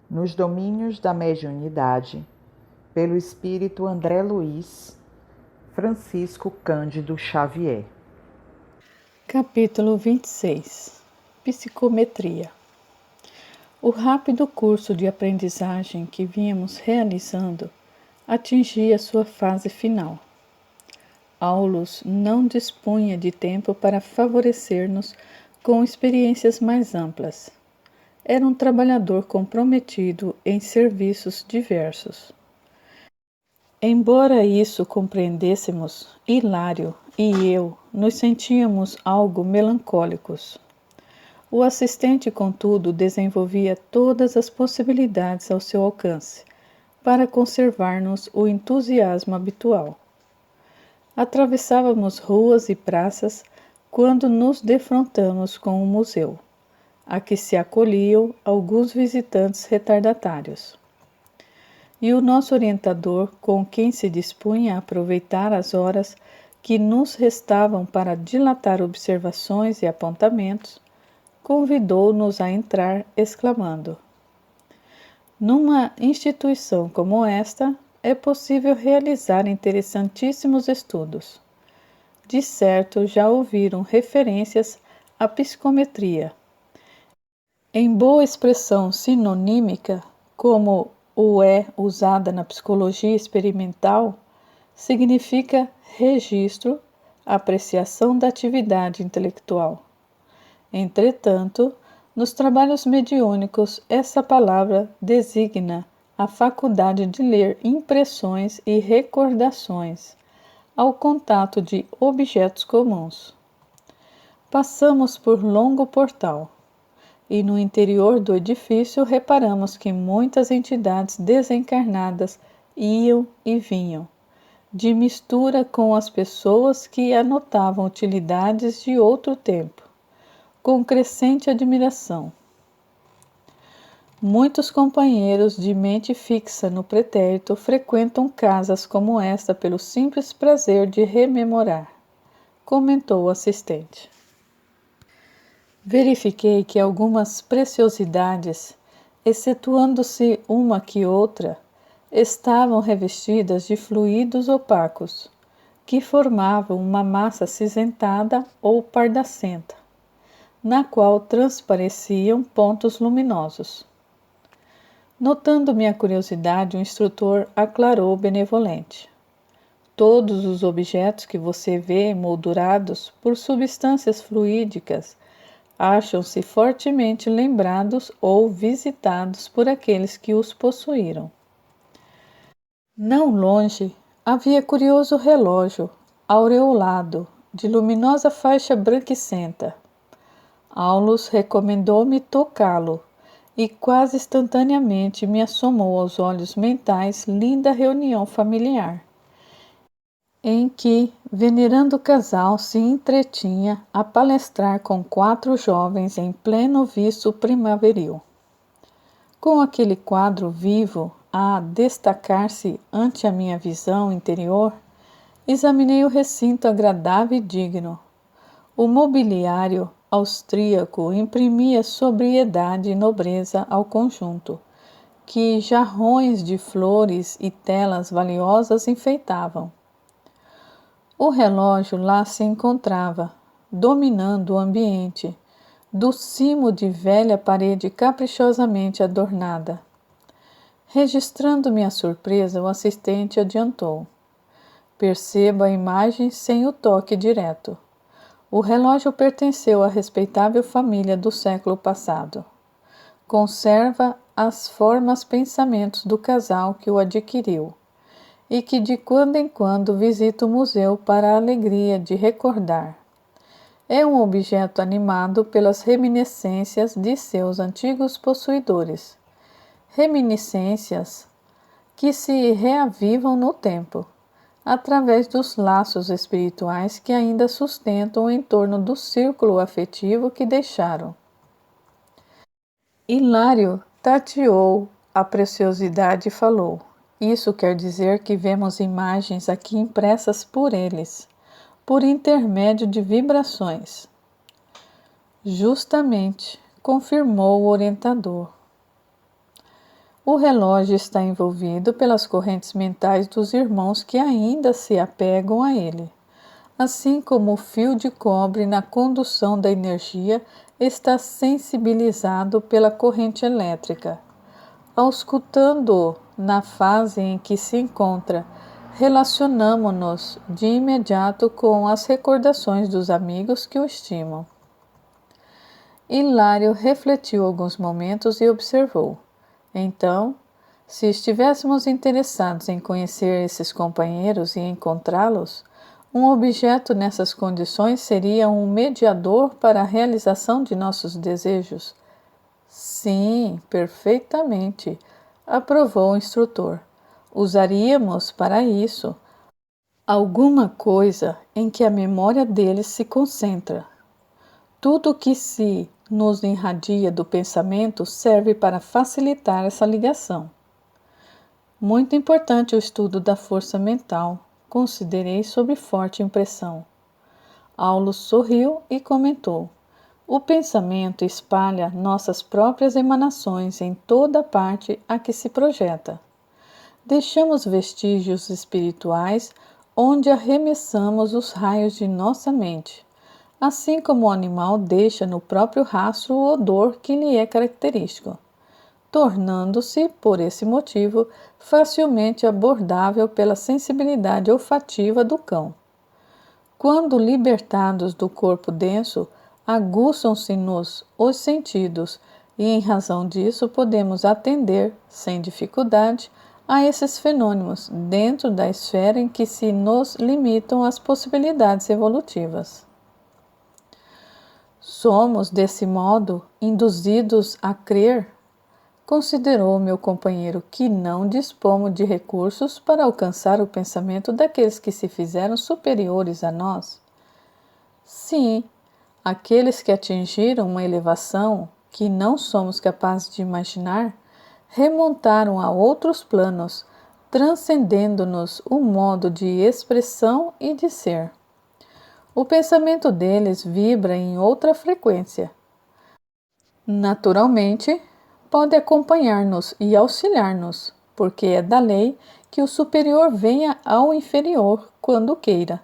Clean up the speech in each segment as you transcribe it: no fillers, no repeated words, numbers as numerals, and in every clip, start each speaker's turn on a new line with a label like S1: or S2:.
S1: nos domínios da mediunidade, pelo espírito André Luiz Francisco Cândido Xavier.
S2: Capítulo 26. Psicometria. O rápido curso de aprendizagem que vínhamos realizando atingia sua fase final. Aulus não dispunha de tempo para favorecer-nos com experiências mais amplas. Era um trabalhador comprometido em serviços diversos. Embora isso compreendêssemos, Hilário e eu nos sentíamos algo melancólicos. O assistente, contudo, desenvolvia todas as possibilidades ao seu alcance para conservar-nos o entusiasmo habitual. Atravessávamos ruas e praças quando nos defrontamos com o museu, a que se acolhiam alguns visitantes retardatários. E o nosso orientador, com quem se dispunha a aproveitar as horas que nos restavam para dilatar observações e apontamentos, convidou-nos a entrar, exclamando: "Numa instituição como esta, é possível realizar interessantíssimos estudos. De certo, já ouviram referências à psicometria. Em boa expressão sinonímica, como o é usada na psicologia experimental, significa registro, apreciação da atividade intelectual. Entretanto, nos trabalhos mediúnicos, essa palavra designa a faculdade de ler impressões e recordações ao contato de objetos comuns. Passamos por longo portal e no interior do edifício reparamos que muitas entidades desencarnadas iam e vinham, de mistura com as pessoas que anotavam utilidades de outro tempo, com crescente admiração. Muitos companheiros de mente fixa no pretérito frequentam casas como esta pelo simples prazer de rememorar, comentou o assistente. Verifiquei que algumas preciosidades, excetuando-se uma que outra, estavam revestidas de fluidos opacos, que formavam uma massa acinzentada ou pardacenta, na qual transpareciam pontos luminosos. Notando minha curiosidade, o instrutor aclarou benevolente: "Todos os objetos que você vê moldurados por substâncias fluídicas acham-se fortemente lembrados ou visitados por aqueles que os possuíram." Não longe havia curioso relógio aureolado de luminosa faixa branquicenta. Aulus recomendou-me tocá-lo e quase instantaneamente me assomou aos olhos mentais linda reunião familiar, em que venerando casal se entretinha a palestrar com 4 jovens em pleno viço primaveril. Com aquele quadro vivo a destacar-se ante a minha visão interior, examinei o recinto agradável e digno. O mobiliário austríaco imprimia sobriedade e nobreza ao conjunto, que jarrões de flores e telas valiosas enfeitavam. O relógio lá se encontrava, dominando o ambiente, do cimo de velha parede caprichosamente adornada. Registrando minha surpresa, o assistente adiantou: "Perceba a imagem sem o toque direto. O relógio pertenceu à respeitável família do século passado. Conserva as formas pensamentos do casal que o adquiriu e que de quando em quando visita o museu para a alegria de recordar. É um objeto animado pelas reminiscências de seus antigos possuidores, reminiscências que se reavivam no tempo, através dos laços espirituais que ainda sustentam em torno do círculo afetivo que deixaram." Hilário tateou a preciosidade e falou: "Isso quer dizer que vemos imagens aqui impressas por eles, por intermédio de vibrações." "Justamente", confirmou o orientador. O relógio está envolvido pelas correntes mentais dos irmãos que ainda se apegam a ele. Assim como o fio de cobre na condução da energia está sensibilizado pela corrente elétrica. Auscultando-o na fase em que se encontra, relacionamo-nos de imediato com as recordações dos amigos que o estimam. Hilário refletiu alguns momentos e observou. Então, se estivéssemos interessados em conhecer esses companheiros e encontrá-los, um objeto nessas condições seria um mediador para a realização de nossos desejos? Sim, perfeitamente, aprovou o instrutor. Usaríamos para isso alguma coisa em que a memória deles se concentra. Tudo que se nos irradia do pensamento serve para facilitar essa ligação. Muito importante o estudo da força mental, considerei sob forte impressão. Aulus sorriu e comentou: o pensamento espalha nossas próprias emanações em toda parte a que se projeta. Deixamos vestígios espirituais onde arremessamos os raios de nossa mente, assim como o animal deixa no próprio rastro o odor que lhe é característico, tornando-se, por esse motivo, facilmente abordável pela sensibilidade olfativa do cão. Quando libertados do corpo denso, aguçam-se-nos os sentidos e, em razão disso, podemos atender, sem dificuldade, a esses fenômenos dentro da esfera em que se nos limitam as possibilidades evolutivas. Somos, desse modo, induzidos a crer, considerou meu companheiro, que não dispomos de recursos para alcançar o pensamento daqueles que se fizeram superiores a nós? Sim, aqueles que atingiram uma elevação que não somos capazes de imaginar, remontaram a outros planos, transcendendo-nos o modo de expressão e de ser. O pensamento deles vibra em outra frequência. Naturalmente, pode acompanhar-nos e auxiliar-nos, porque é da lei que o superior venha ao inferior quando queira.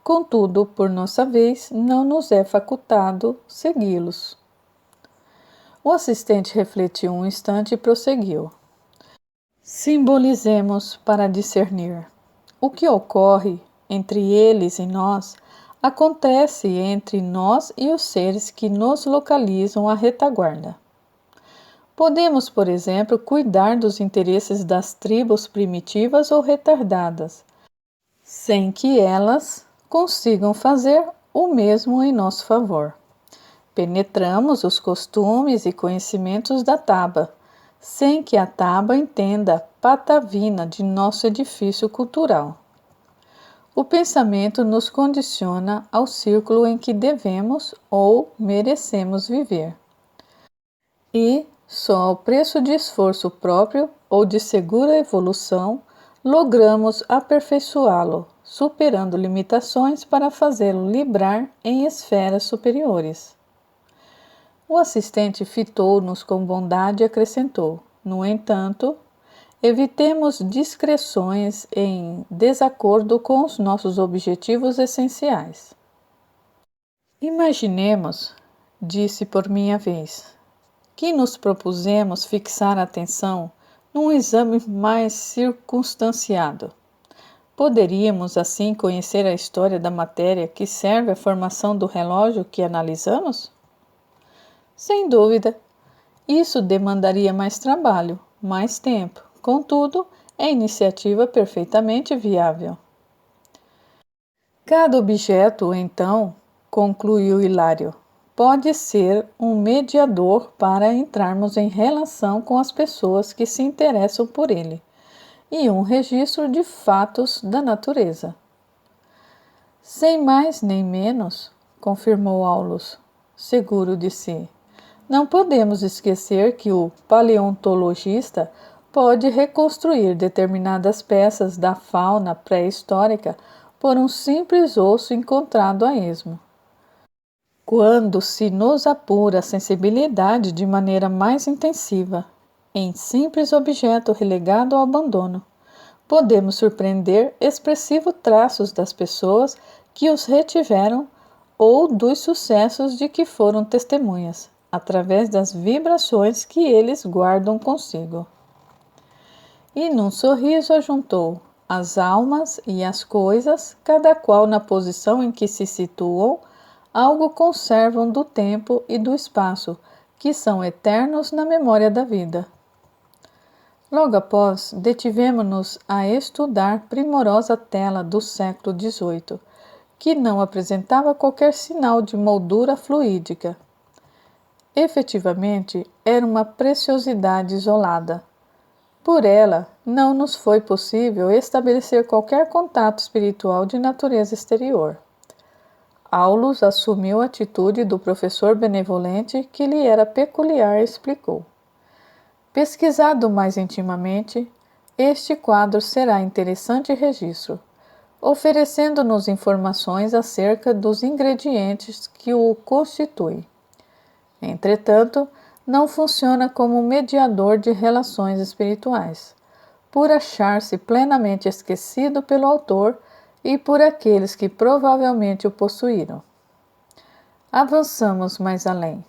S2: Contudo, por nossa vez, não nos é facultado segui-los. O assistente refletiu um instante e prosseguiu. Simbolizemos para discernir. O que ocorre entre eles e nós acontece entre nós e os seres que nos localizam à retaguarda. Podemos, por exemplo, cuidar dos interesses das tribos primitivas ou retardadas, sem que elas consigam fazer o mesmo em nosso favor. Penetramos os costumes e conhecimentos da Taba, sem que a Taba entenda a patavina de nosso edifício cultural. O pensamento nos condiciona ao círculo em que devemos ou merecemos viver. E, só ao preço de esforço próprio ou de segura evolução, logramos aperfeiçoá-lo, superando limitações para fazê-lo vibrar em esferas superiores. O assistente fitou-nos com bondade e acrescentou: no entanto, evitemos discreções em desacordo com os nossos objetivos essenciais. Imaginemos, disse por minha vez, que nos propusemos fixar a atenção num exame mais circunstanciado. Poderíamos, assim, conhecer a história da matéria que serve à formação do relógio que analisamos? Sem dúvida. Isso demandaria mais trabalho, mais tempo. Contudo, é iniciativa perfeitamente viável. Cada objeto, então, concluiu Hilário, pode ser um mediador para entrarmos em relação com as pessoas que se interessam por ele, e um registro de fatos da natureza. Sem mais nem menos, confirmou Aulus, seguro de si. Não podemos esquecer que o paleontologista pode reconstruir determinadas peças da fauna pré-histórica por um simples osso encontrado a esmo. Quando se nos apura a sensibilidade de maneira mais intensiva, em simples objeto relegado ao abandono, podemos surpreender expressivos traços das pessoas que os retiveram ou dos sucessos de que foram testemunhas, através das vibrações que eles guardam consigo. E num sorriso ajuntou as almas e as coisas, cada qual na posição em que se situam, algo conservam do tempo e do espaço, que são eternos na memória da vida. Logo após, detivemo-nos a estudar primorosa tela do século XVIII, que não apresentava qualquer sinal de moldura fluídica. Efetivamente, era uma preciosidade isolada. Por ela, não nos foi possível estabelecer qualquer contato espiritual de natureza exterior. Aulus assumiu a atitude do professor benevolente que lhe era peculiar e explicou. Pesquisado mais intimamente, este quadro será interessante registro, oferecendo-nos informações acerca dos ingredientes que o constituem. Entretanto, não funciona como mediador de relações espirituais, por achar-se plenamente esquecido pelo autor e por aqueles que provavelmente o possuíram. Avançamos mais além.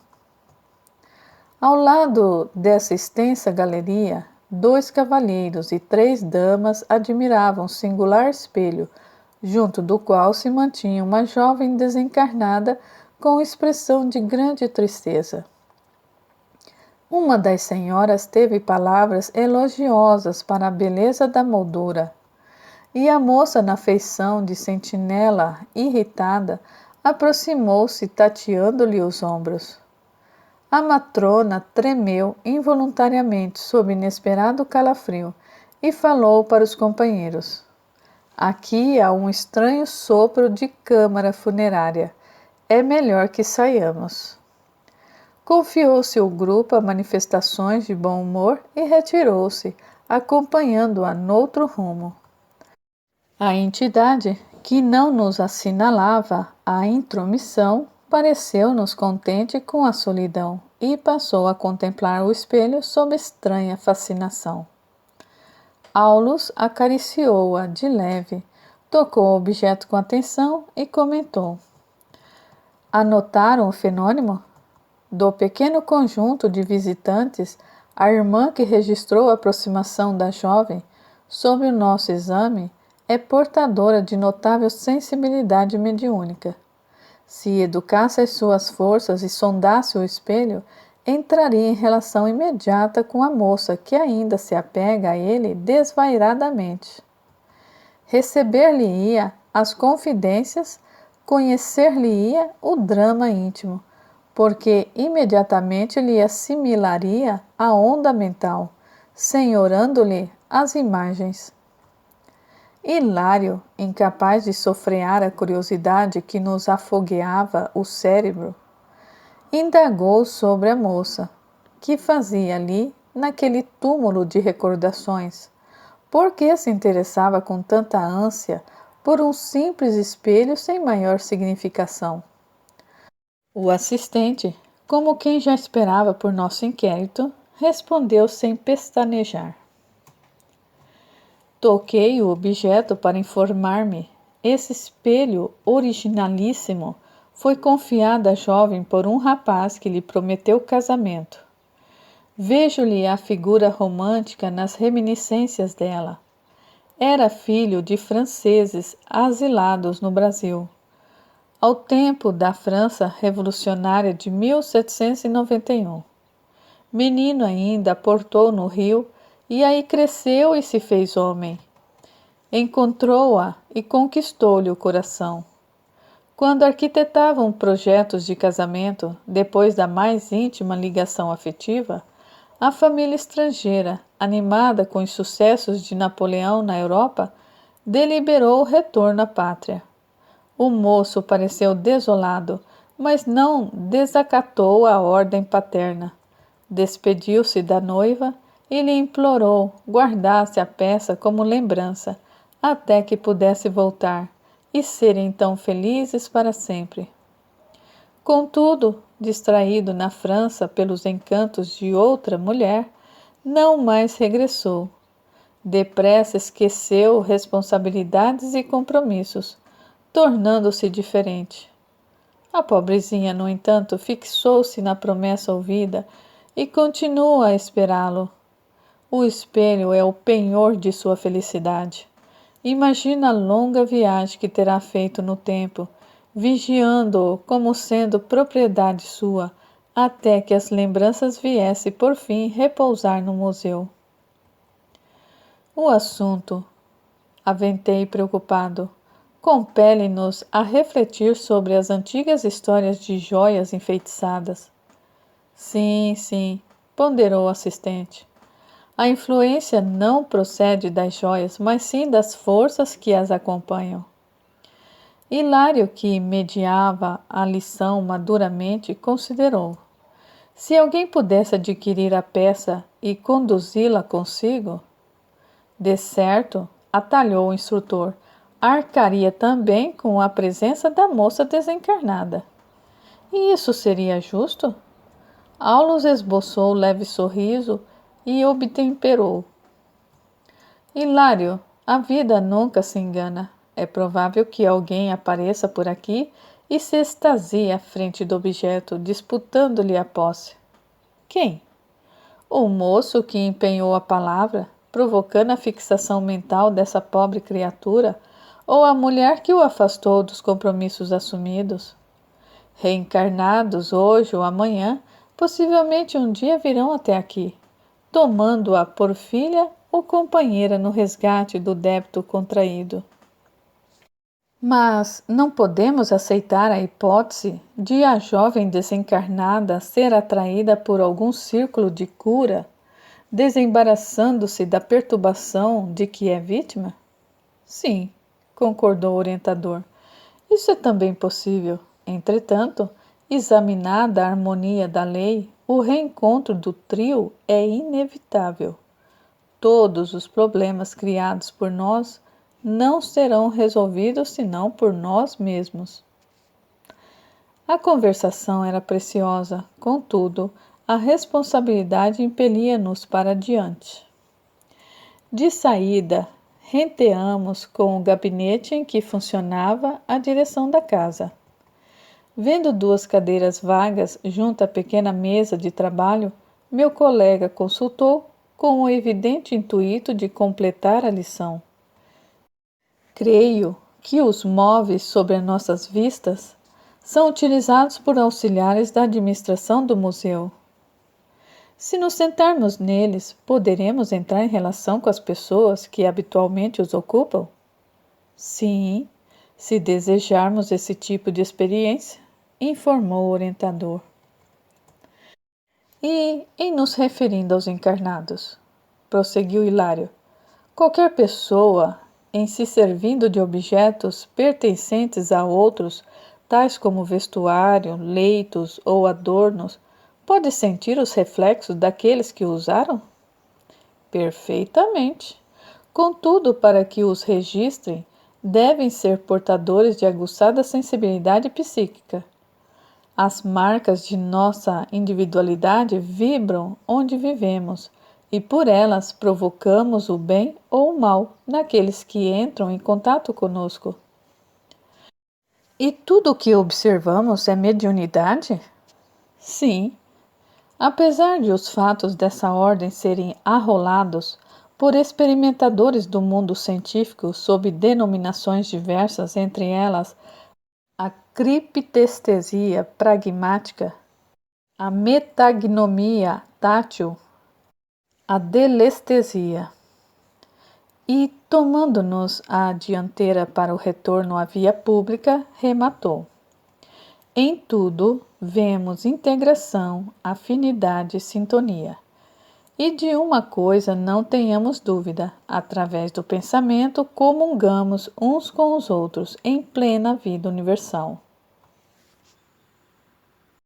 S2: Ao lado dessa extensa galeria, 2 cavalheiros e 3 damas admiravam um singular espelho, junto do qual se mantinha uma jovem desencarnada com expressão de grande tristeza. Uma das senhoras teve palavras elogiosas para a beleza da moldura, e a moça, na feição de sentinela irritada, aproximou-se tateando-lhe os ombros. A matrona tremeu involuntariamente sob inesperado calafrio e falou para os companheiros. Aqui há um estranho sopro de câmara funerária. É melhor que saiamos. Confiou-se o grupo a manifestações de bom humor e retirou-se, acompanhando-a noutro rumo. A entidade, que não nos assinalava a intromissão, pareceu-nos contente com a solidão e passou a contemplar o espelho sob estranha fascinação. Aulus acariciou-a de leve, tocou o objeto com atenção e comentou. Anotaram o fenômeno? Do pequeno conjunto de visitantes, a irmã que registrou a aproximação da jovem, sob o nosso exame, é portadora de notável sensibilidade mediúnica. Se educasse as suas forças e sondasse o espelho, entraria em relação imediata com a moça que ainda se apega a ele desvairadamente. Receber-lhe-ia as confidências, conhecer-lhe-ia o drama íntimo, porque imediatamente lhe assimilaria a onda mental, senhorando-lhe as imagens. Hilário, incapaz de sofrear a curiosidade que nos afogueava o cérebro, indagou sobre a moça, que fazia ali, naquele túmulo de recordações, por que se interessava com tanta ânsia por um simples espelho sem maior significação. O assistente, como quem já esperava por nosso inquérito, respondeu sem pestanejar. Toquei o objeto para informar-me. Esse espelho originalíssimo foi confiado à jovem por um rapaz que lhe prometeu casamento. Vejo-lhe a figura romântica nas reminiscências dela. Era filho de franceses asilados no Brasil. Ao tempo da França Revolucionária de 1791. Menino ainda, aportou no Rio e aí cresceu e se fez homem. Encontrou-a e conquistou-lhe o coração. Quando arquitetavam projetos de casamento, depois da mais íntima ligação afetiva, a família estrangeira, animada com os sucessos de Napoleão na Europa, deliberou o retorno à pátria. O moço pareceu desolado, mas não desacatou a ordem paterna. Despediu-se da noiva e lhe implorou guardasse a peça como lembrança, até que pudesse voltar e serem então felizes para sempre. Contudo, distraído na França pelos encantos de outra mulher, não mais regressou. Depressa esqueceu responsabilidades e compromissos, tornando-se diferente. A pobrezinha, no entanto, fixou-se na promessa ouvida e continua a esperá-lo. O espelho é o penhor de sua felicidade. Imagina a longa viagem que terá feito no tempo, vigiando-o como sendo propriedade sua, até que as lembranças viessem por fim repousar no museu. O assunto, aventei preocupado, compele-nos a refletir sobre as antigas histórias de joias enfeitiçadas. Sim, ponderou o assistente. A influência não procede das joias, mas sim das forças que as acompanham. Hilário, que mediava a lição maduramente, considerou: se alguém pudesse adquirir a peça e conduzi-la consigo, de certo, atalhou o instrutor, arcaria também com a presença da moça desencarnada. E isso seria justo? Aulus esboçou leve sorriso e obtemperou: Hilário, a vida nunca se engana. É provável que alguém apareça por aqui e se extasie à frente do objeto, disputando-lhe a posse. Quem? O moço que empenhou a palavra, provocando a fixação mental dessa pobre criatura, ou a mulher que o afastou dos compromissos assumidos? Reencarnados hoje ou amanhã, possivelmente um dia virão até aqui, tomando-a por filha ou companheira no resgate do débito contraído. Mas não podemos aceitar a hipótese de a jovem desencarnada ser atraída por algum círculo de cura, desembaraçando-se da perturbação de que é vítima? Sim, concordou o orientador. Isso é também possível. Entretanto, examinada a harmonia da lei, o reencontro do trio é inevitável. Todos os problemas criados por nós não serão resolvidos senão por nós mesmos. A conversação era preciosa, contudo, a responsabilidade impelia-nos para diante. De saída, renteamos com o gabinete em que funcionava a direção da casa. Vendo duas cadeiras vagas junto à pequena mesa de trabalho, meu colega consultou com o evidente intuito de completar a lição. Creio que os móveis sobre as nossas vistas são utilizados por auxiliares da administração do museu. Se nos sentarmos neles, poderemos entrar em relação com as pessoas que habitualmente os ocupam? Sim, se desejarmos esse tipo de experiência, informou o orientador. E, em nos referindo aos encarnados, prosseguiu Hilário, qualquer pessoa, em se servindo de objetos pertencentes a outros, tais como vestuário, leitos ou adornos, pode sentir os reflexos daqueles que usaram? Perfeitamente. Contudo, para que os registrem, devem ser portadores de aguçada sensibilidade psíquica. As marcas de nossa individualidade vibram onde vivemos, e por elas provocamos o bem ou o mal naqueles que entram em contato conosco. E tudo o que observamos é mediunidade? Sim. Apesar de os fatos dessa ordem serem arrolados por experimentadores do mundo científico sob denominações diversas, entre elas a criptestesia pragmática, a metagnomia tátil, a delestesia. E, tomando-nos a dianteira para o retorno à via pública, rematou. Em tudo, vemos integração, afinidade e sintonia. E de uma coisa não tenhamos dúvida, através do pensamento comungamos uns com os outros em plena vida universal.